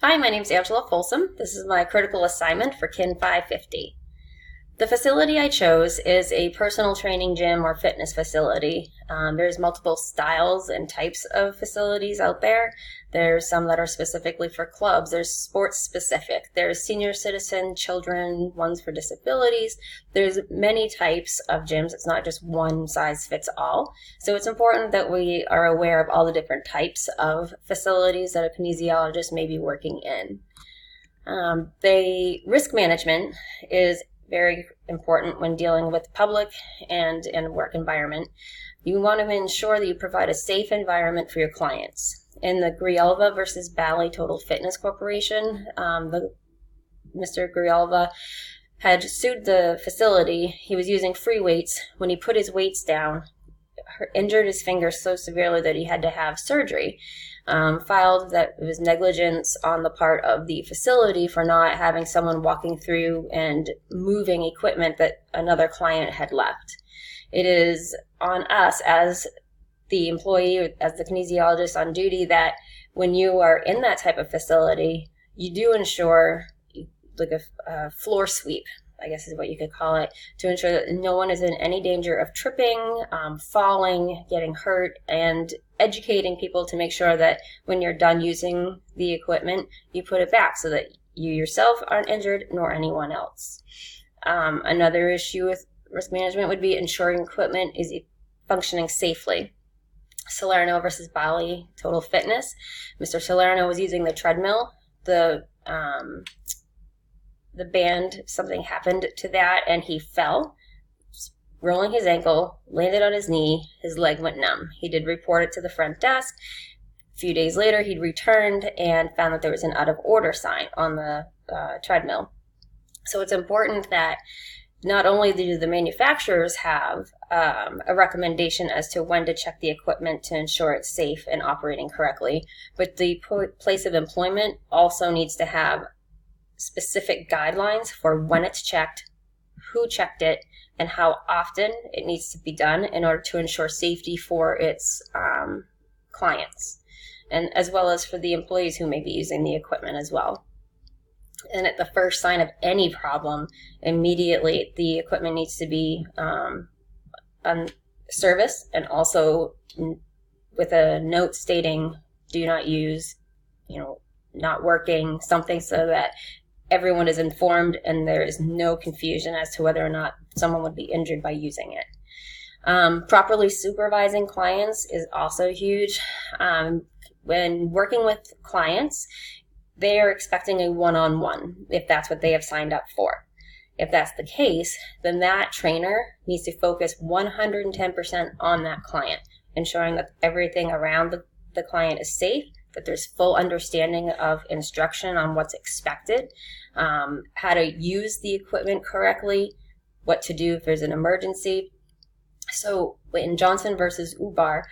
Hi, my name is Angela Folsom. This is my critical assignment for KIN 550. The facility I chose is a personal training gym or fitness facility. There's multiple styles and types of facilities out there. There's some that are specifically for clubs. There's sports specific. There's senior citizen, children, ones for disabilities. There's many types of gyms. It's not just one size fits all. So it's important that we are aware of all the different types of facilities that a kinesiologist may be working in. The risk management is very important when dealing with public and in work environment. You want to ensure that you provide a safe environment for your clients. In the Grijalva versus Bally Total Fitness Corporation, Mr. Grijalva had sued the facility. He was using free weights. When he put his weights down, injured his finger so severely that he had to have surgery. Filed that it was negligence on the part of the facility for not having someone walking through and moving equipment that another client had left. It is on us as the employee, as the kinesiologist on duty, that when you are in that type of facility, you do ensure like a floor sweep, I guess is what you could call it, to ensure that no one is in any danger of tripping, falling, getting hurt, and educating people to make sure that when you're done using the equipment, you put it back so that you yourself aren't injured nor anyone else. Another issue with risk management would be ensuring equipment is functioning safely. Salerno versus Bally Total Fitness. Mr. Salerno was using the treadmill. The band, something happened to that, and he fell, rolling his ankle, landed on his knee, his leg went numb. He did report it to the front desk. A few days later, he'd returned and found that there was an out of order sign on the treadmill. So it's important that not only do the manufacturers have a recommendation as to when to check the equipment to ensure it's safe and operating correctly, but the place of employment also needs to have specific guidelines for when it's checked, who checked it, and how often it needs to be done in order to ensure safety for its clients, and as well as for the employees who may be using the equipment as well. And at the first sign of any problem, immediately the equipment needs to be on service, and also with a note stating do not use, not working, something so that everyone is informed and there is no confusion as to whether or not someone would be injured by using it. Properly supervising clients is also huge. When working with clients, they are expecting a one-on-one if that's what they have signed up for. If that's the case, then that trainer needs to focus 110% on that client, ensuring that everything around the client is safe, that there's full understanding of instruction on what's expected, how to use the equipment correctly, what to do if there's an emergency. So in Johnson versus Ubar,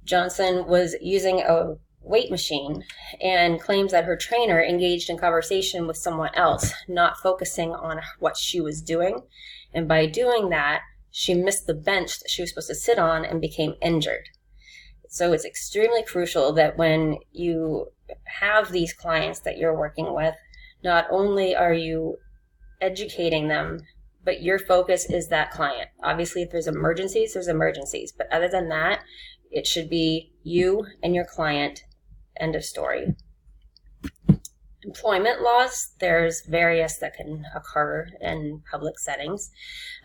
Johnson was using a weight machine and claims that her trainer engaged in conversation with someone else, not focusing on what she was doing. And by doing that, she missed the bench that she was supposed to sit on and became injured. So it's extremely crucial that when you have these clients that you're working with, not only are you educating them, but your focus is that client. Obviously, if there's emergencies, there's emergencies. But other than that, it should be you and your client. End of story. Employment laws, there's various that can occur in public settings.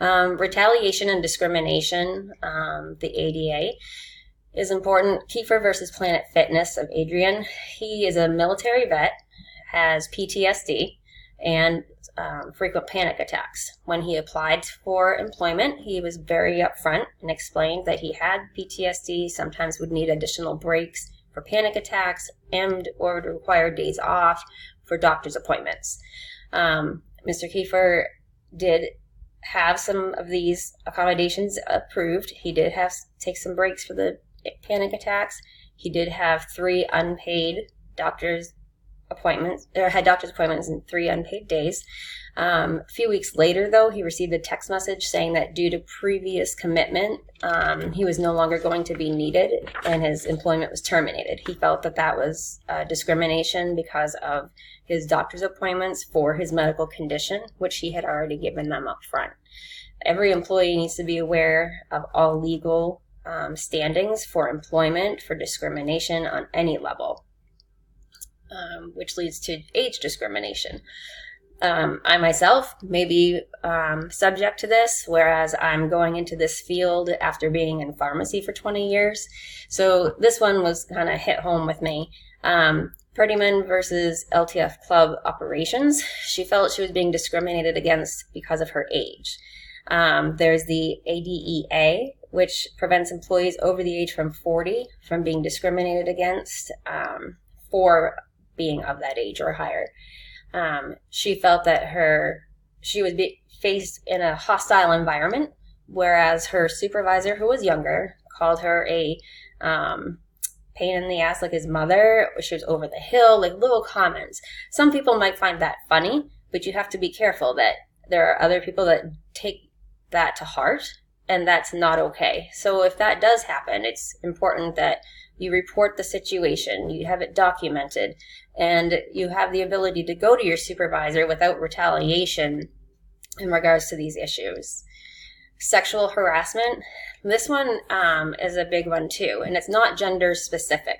Retaliation and discrimination, the ADA, is important. Kiefer versus Planet Fitness of Adrian. He is a military vet, has PTSD, and frequent panic attacks. When he applied for employment, he was very upfront and explained that he had PTSD, sometimes would need additional breaks for panic attacks, and or would require days off for doctor's appointments. Mr. Kiefer did have some of these accommodations approved. He did have take some breaks for the panic attacks. He did have 3 unpaid doctor's appointments, or had doctor's appointments in 3 unpaid days. A few weeks later, though, he received a text message saying that due to previous commitment, he was no longer going to be needed and his employment was terminated. He felt that that was discrimination because of his doctor's appointments for his medical condition, which he had already given them up front. Every employee needs to be aware of all legal standings for employment for discrimination on any level, which leads to age discrimination. I myself may be subject to this, whereas I'm going into this field after being in pharmacy for 20 years. So this one was kind of hit home with me. Prettyman versus LTF Club Operations. She felt she was being discriminated against because of her age. There's the ADEA, which prevents employees over the age from 40 from being discriminated against for being of that age or higher. She felt that she was faced in a hostile environment, whereas her supervisor, who was younger, called her a pain in the ass like his mother. She was over the hill, like little comments. Some people might find that funny, but you have to be careful that there are other people that take that to heart, and that's not okay. So if that does happen, it's important that you report the situation, you have it documented, and you have the ability to go to your supervisor without retaliation in regards to these issues. Sexual harassment. This one is a big one too, and it's not gender specific.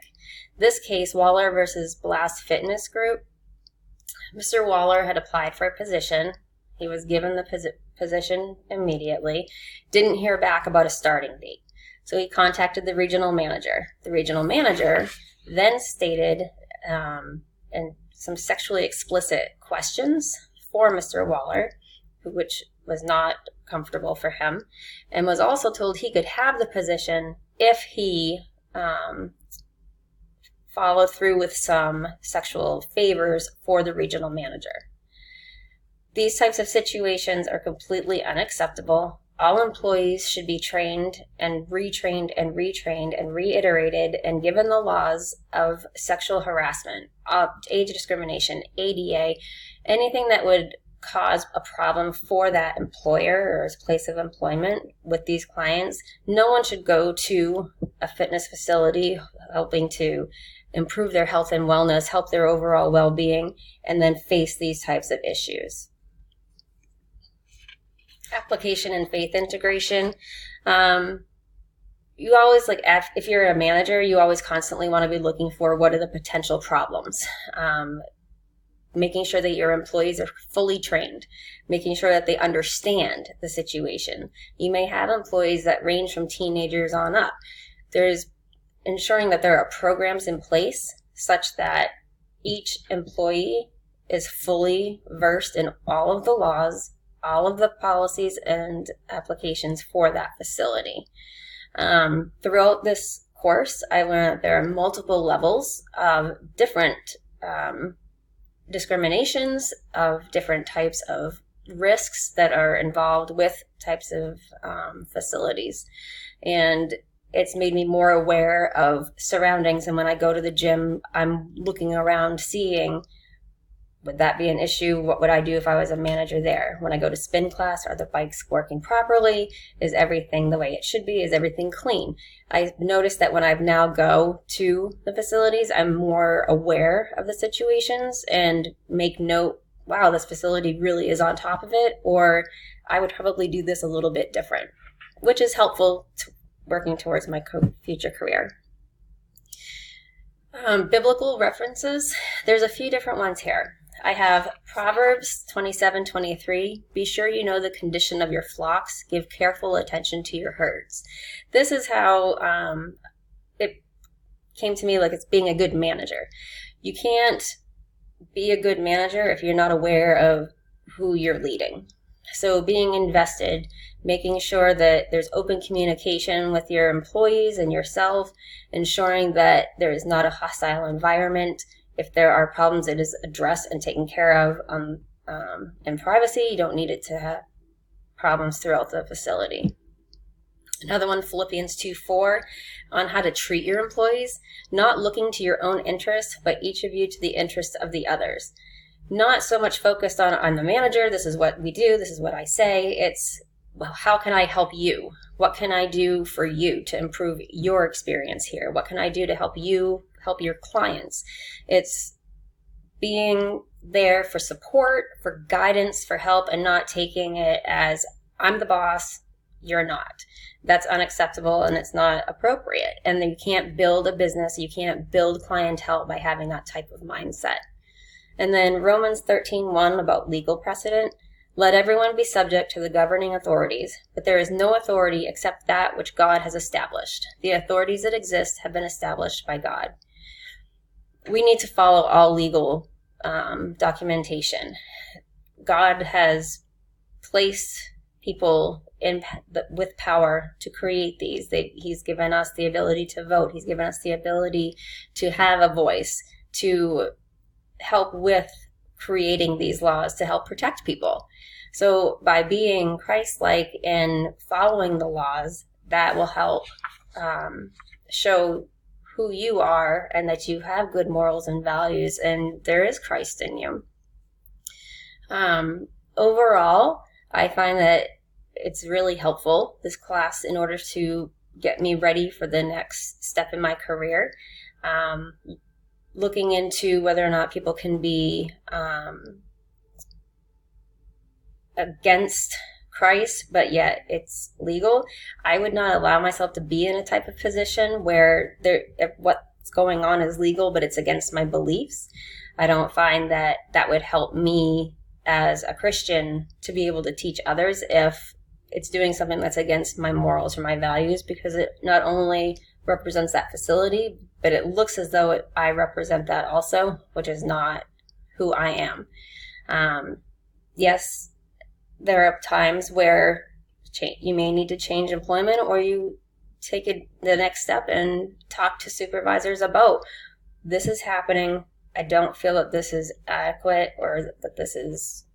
This case, Waller versus Blast Fitness Group. Mr. Waller had applied for a position. He was given the position immediately, didn't hear back about a starting date. So he contacted the regional manager. The regional manager then stated and some sexually explicit questions for Mr. Waller, which was not comfortable for him, and was also told he could have the position if he followed through with some sexual favors for the regional manager. These types of situations are completely unacceptable. All employees should be trained and retrained and retrained and reiterated and given the laws of sexual harassment, age discrimination, ADA, anything that would cause a problem for that employer or his place of employment with these clients. No one should go to a fitness facility hoping to improve their health and wellness, help their overall well-being, and then face these types of issues. Application and faith integration. You always, if you're a manager, you always constantly want to be looking for what are the potential problems. Making sure that your employees are fully trained, making sure that they understand the situation. You may have employees that range from teenagers on up. There's ensuring that there are programs in place such that each employee is fully versed in all of the laws, all of the policies and applications for that facility. Throughout this course, I learned that there are multiple levels of different discriminations, of different types of risks that are involved with types of facilities. And it's made me more aware of surroundings. And when I go to the gym, I'm looking around, seeing, would that be an issue? What would I do if I was a manager there? When I go to spin class, are the bikes working properly? Is everything the way it should be? Is everything clean? I've noticed that when I now go to the facilities, I'm more aware of the situations and make note, wow, this facility really is on top of it, or I would probably do this a little bit different, which is helpful to working towards my future career. Biblical references. There's a few different ones here. I have Proverbs 27:23. Be sure you know the condition of your flocks. Give careful attention to your herds. This is how it came to me, like it's being a good manager. You can't be a good manager if you're not aware of who you're leading. So being invested, making sure that there's open communication with your employees and yourself, ensuring that there is not a hostile environment. If there are problems, it is addressed and taken care of in privacy. You don't need it to have problems throughout the facility. Another one, Philippians 2:4, on how to treat your employees, not looking to your own interests, but each of you to the interests of the others. Not so much focused on, I'm the manager, this is what we do, this is what I say. It's, well, how can I help you? What can I do for you to improve your experience here? What can I do to help you help your clients? It's being there for support, for guidance, for help, and not taking it as, I'm the boss, you're not. That's unacceptable and it's not appropriate. And you can't build a business, you can't build clientele by having that type of mindset. And then Romans 13:1 about legal precedent. Let everyone be subject to the governing authorities, but there is no authority except that which God has established. The authorities that exist have been established by God. We need to follow all legal documentation. God has placed people with power to create these. He's given us the ability to vote. He's given us the ability to have a voice, to help with creating these laws, to help protect people. So by being Christ-like and following the laws, that will help show who you are and that you have good morals and values and there is Christ in you. Overall, I find that it's really helpful, this class, in order to get me ready for the next step in my career. Looking into whether or not people can be against Christ, but yet it's legal. I would not allow myself to be in a type of position where what's going on is legal, but it's against my beliefs. I don't find that that would help me as a Christian to be able to teach others if it's doing something that's against my morals or my values, because it not only represents that facility, but it looks as though I represent that also, which is not who I am. Yes, there are times where you may need to change employment, or you take the next step and talk to supervisors about, this is happening. I don't feel that this is adequate or that this is,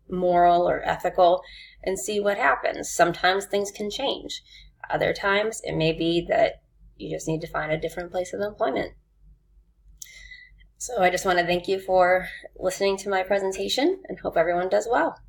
moral or ethical, and see what happens. Sometimes things can change. Other times it may be that you just need to find a different place of employment. So I just want to thank you for listening to my presentation and hope everyone does well.